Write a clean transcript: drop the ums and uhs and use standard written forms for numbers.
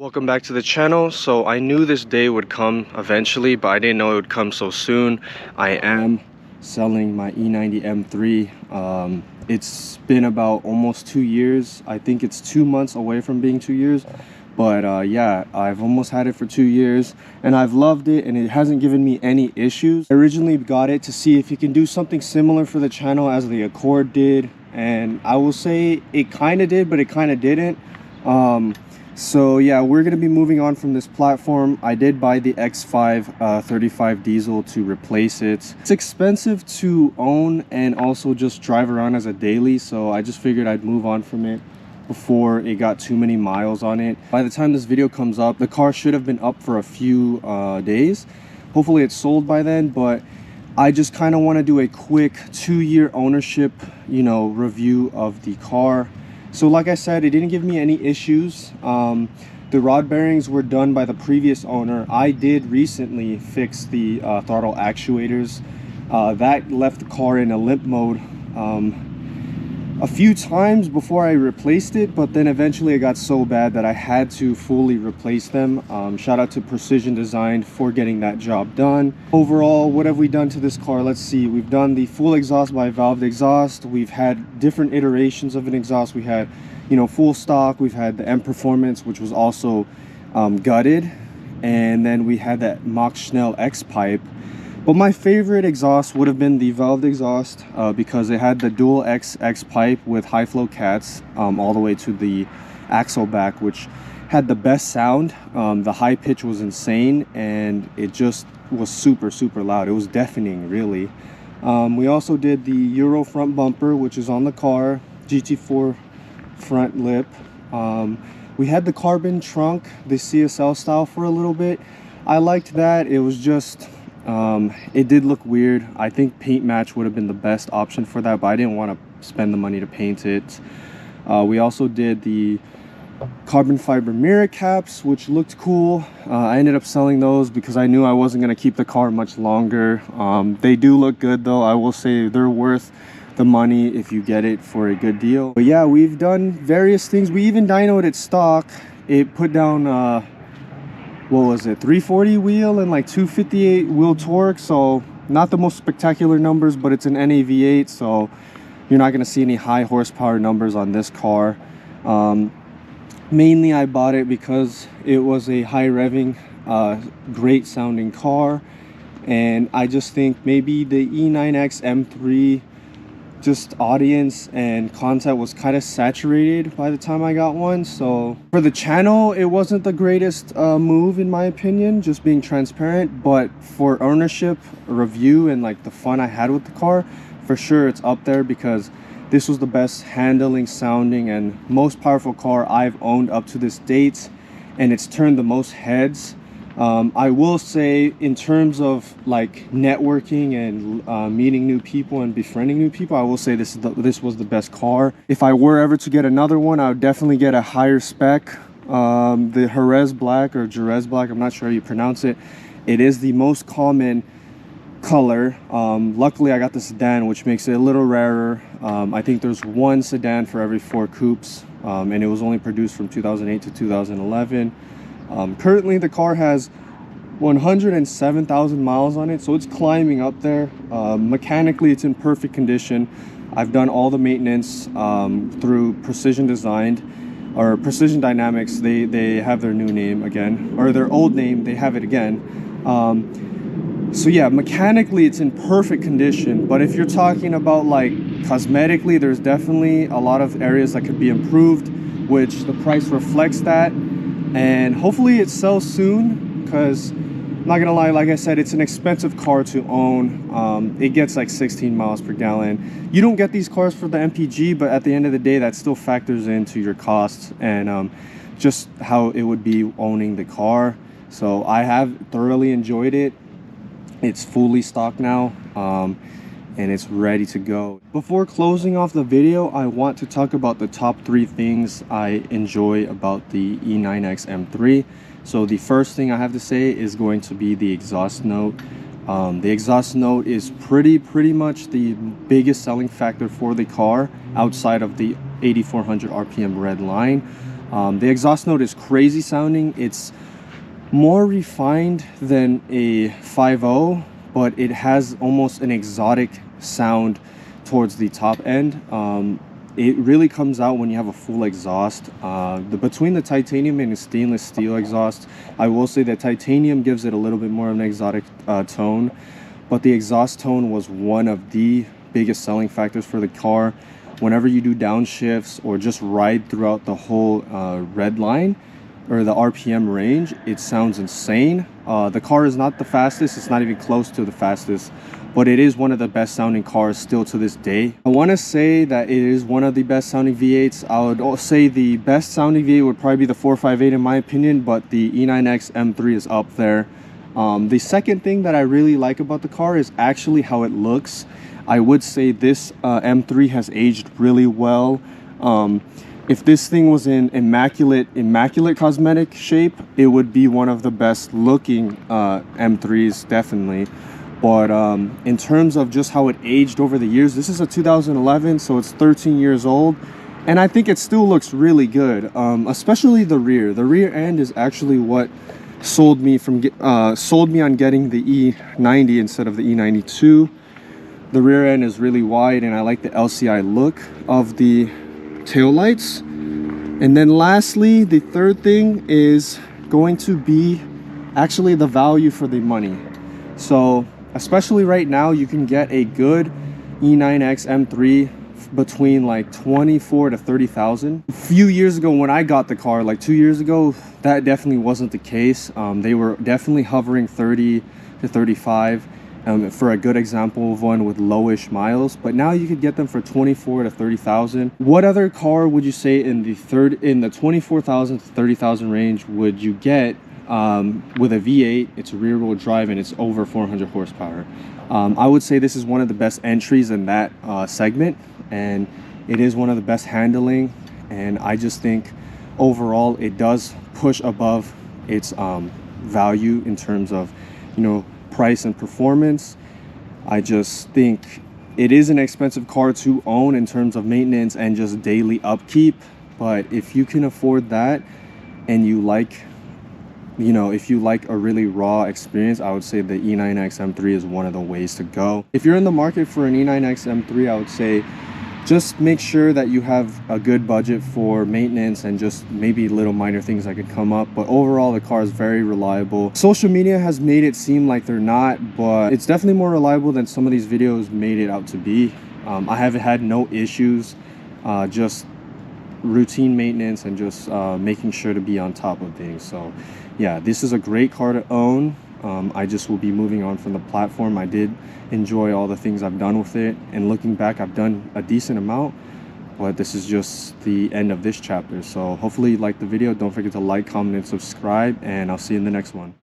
Welcome back to the channel. So I knew this day would come eventually, but I didn't know it would come so soon. I am selling my E90 M3. It's been about almost 2 years. I think it's 2 months away from being 2 years, but yeah, I've almost had it for 2 years and I've loved it, and it hasn't given me any issues. I originally got it to see if you can do something similar for the channel as the Accord did, and I will say it kind of did, but it kind of didn't. So yeah, we're going to be moving on from this platform. I did buy the X5 35 diesel to replace it. It's expensive to own and also just drive around as a daily, so I just figured I'd move on from it before it got too many miles on it. By the time this video comes up, the car should have been up for a few days. Hopefully it's sold by then, but I just kind of want to do a quick 2-year ownership, review of the car. So like I said, it didn't give me any issues. The rod bearings were done by the previous owner. I did recently fix the throttle actuators. That left the car in a limp mode a few times before I replaced it, but then eventually it got so bad that I had to fully replace them. Shout out to Precision Design for getting that job done. Overall, what have we done to this car? Let's see. We've done the full exhaust by valved exhaust. We've had different iterations of an exhaust. We had, full stock. We've had the M Performance, which was also gutted, and then we had that Mach Schnell X pipe. But my favorite exhaust would have been the valved exhaust because it had the dual X pipe with high flow cats all the way to the axle back, which had the best sound. The high pitch was insane, and it just was super loud. It was deafening, really. We also did the Euro front bumper, which is on the car, GT4 front lip. We had the carbon trunk, the CSL style, for a little bit. I liked that. It was just it did look weird. I think paint match would have been the best option for that, but I didn't want to spend the money to paint it. We also did the carbon fiber mirror caps, which looked cool. I ended up selling those because I knew I wasn't going to keep the car much longer. They do look good though. I will say they're worth the money if you get it for a good deal. But yeah, we've done various things. We even dynoed it stock. It put down what was it, 340 wheel and like 258 wheel torque. So not the most spectacular numbers, but it's an NAV8, so you're not going to see any high horsepower numbers on this car. Mainly I bought it because it was a high revving, great sounding car, and I just think maybe the E9X M3 just audience and content was kind of saturated by the time I got one. So for the channel, it wasn't the greatest move in my opinion, just being transparent, but for ownership, review, and like the fun I had with the car, for sure it's up there, because this was the best handling, sounding, and most powerful car I've owned up to this date, and it's turned the most heads. I will say, in terms of like networking and meeting new people and befriending new people, I will say this was the best car. If I were ever to get another one, I would definitely get a higher spec. The Jerez Black, or Jerez Black, I'm not sure how you pronounce it. It is the most common color. Luckily I got the sedan, which makes it a little rarer. I think there's one sedan for every 4 coupes, and it was only produced from 2008 to 2011. Currently the car has 107,000 miles on it, so it's climbing up there. Mechanically it's in perfect condition. I've done all the maintenance through Precision Design, or Precision Dynamics. They have their new name again, or their old name, they have it again. So yeah, mechanically it's in perfect condition, but if you're talking about like cosmetically, there's definitely a lot of areas that could be improved, which the price reflects that. And hopefully it sells soon, because I'm not gonna lie, like I said, it's an expensive car to own. It gets like 16 miles per gallon. You don't get these cars for the MPG, but at the end of the day, that still factors into your costs and just how it would be owning the car. So I have thoroughly enjoyed it. It's fully stocked now, and it's ready to go. Before closing off the video, I want to talk about the top 3 things I enjoy about the E9X M3. So the first thing I have to say is going to be the exhaust note. The exhaust note is pretty much the biggest selling factor for the car outside of the 8400 RPM red line. The exhaust note is crazy sounding. It's more refined than a 5.0, but it has almost an exotic sound towards the top end. It really comes out when you have a full exhaust. Between the titanium and the stainless steel exhaust, I will say that titanium gives it a little bit more of an exotic tone, but the exhaust tone was one of the biggest selling factors for the car. Whenever you do downshifts or just ride throughout the whole red line or the RPM range, it sounds insane. The car is not the fastest, it's not even close to the fastest, but it is one of the best sounding cars still to this day. I want to say that it is one of the best sounding V8s. I would say the best sounding V8 would probably be the 458 in my opinion, but the E9X M3 is up there. The second thing that I really like about the car is actually how it looks. I would say this M3 has aged really well. If this thing was in immaculate cosmetic shape, it would be one of the best looking M3s, definitely. But in terms of just how it aged over the years, this is a 2011, so it's 13 years old, and I think it still looks really good. Especially the rear. The rear end is actually what sold me on getting the E90 instead of the E92. The rear end is really wide, and I like the LCI look of the taillights. And then lastly, the third thing is going to be actually the value for the money. So especially right now, you can get a good E9X M3 between like 24 to 30,000. A few years ago when I got the car, like 2 years ago, that definitely wasn't the case. They were definitely hovering 30 to 35 for a good example of one with lowish miles, but now you could get them for 24 to 30,000. What other car would you say in the 24,000 to 30,000 range would you get with a V8? It's a rear wheel drive and it's over 400 horsepower. I would say this is one of the best entries in that segment, and it is one of the best handling, and I just think overall it does push above its value in terms of, you know, price and performance. I just think it is an expensive car to own in terms of maintenance and just daily upkeep, but if you can afford that and you like, you know, if you like a really raw experience, I would say the E9X M3 is one of the ways to go. If you're in the market for an E9X M3, I would say just make sure that you have a good budget for maintenance and just maybe little minor things that could come up. But overall, the car is very reliable. Social media has made it seem like they're not, but it's definitely more reliable than some of these videos made it out to be. I haven't had no issues, just routine maintenance and just making sure to be on top of things. So yeah, this is a great car to own. I just will be moving on from the platform. I did enjoy all the things I've done with it, and looking back, I've done a decent amount, but this is just the end of this chapter. So hopefully you liked the video. Don't forget to like, comment, and subscribe, and I'll see you in the next one.